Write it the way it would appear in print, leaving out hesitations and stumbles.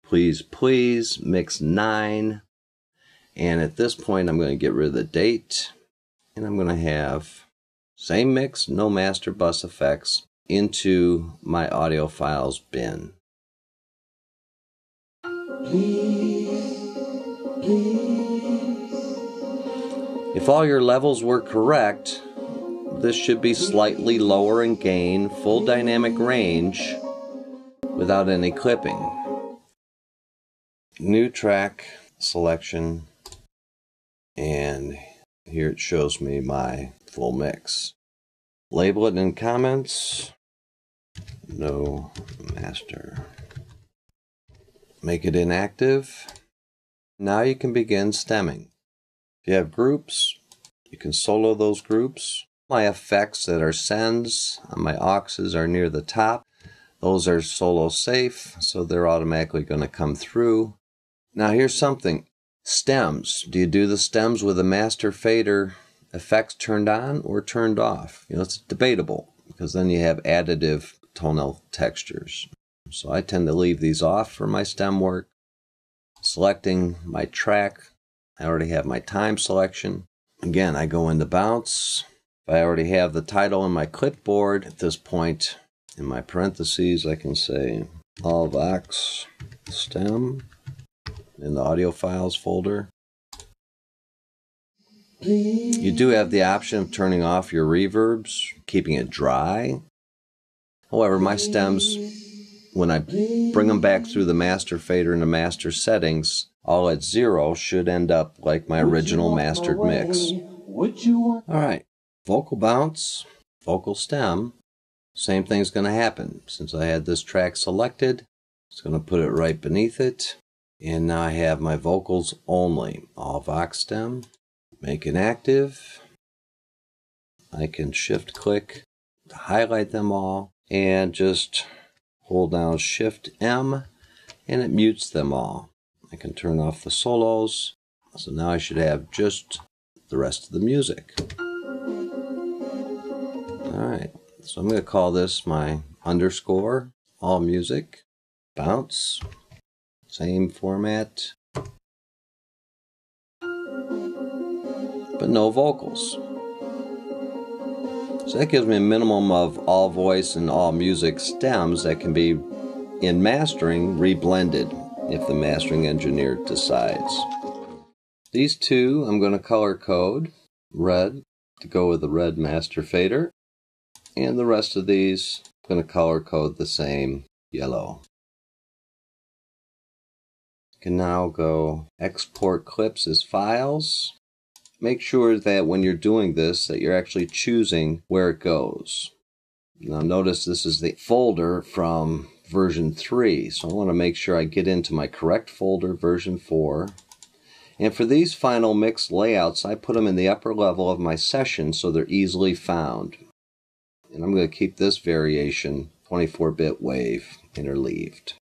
Please Please, Mix 9. And at this point, I'm going to get rid of the date. And I'm going to have same mix, no master bus effects, into my audio files bin. If all your levels were correct, this should be slightly lower in gain, full dynamic range, without any clipping. New track selection, and here it shows me my full mix. Label it in comments, no master. Make it inactive. Now you can begin stemming. If you have groups, you can solo those groups. My effects that are sends on my auxes are near the top. Those are solo safe, so they're automatically going to come through. Now here's something. Stems. Do you do the stems with a master fader effects turned on or turned off? You know, it's debatable because then you have additive tonal textures. So I tend to leave these off for my stem work. Selecting my track. I already have my time selection. Again, I go into bounce. If I already have the title in my clipboard, at this point in my parentheses, I can say all vox stem in the audio files folder. You do have the option of turning off your reverbs, keeping it dry. However, my stems, when I bring them back through the master fader into master settings, all at 0 should end up like my original mastered mix. Alright, vocal bounce, vocal stem, same thing's going to happen. Since I had this track selected, it's going to put it right beneath it. And now I have my vocals only. All vox stem, make it active. I can shift click to highlight them all and just hold down Shift M and it mutes them all. I can turn off the solos. So now I should have just the rest of the music. Alright, so I'm going to call this my underscore, all music, bounce, same format, but no vocals. So that gives me a minimum of all voice and all music stems that can be, in mastering, reblended if the mastering engineer decides. These two I'm going to color code red to go with the red master fader, and the rest of these I'm going to color code the same, yellow. You can now go export clips as files. Make sure that when you're doing this that you're actually choosing where it goes. Now notice this is the folder from version 3, so I want to make sure I get into my correct folder, version 4. And for these final mix layouts, I put them in the upper level of my session so they're easily found. And I'm going to keep this variation 24-bit wave interleaved.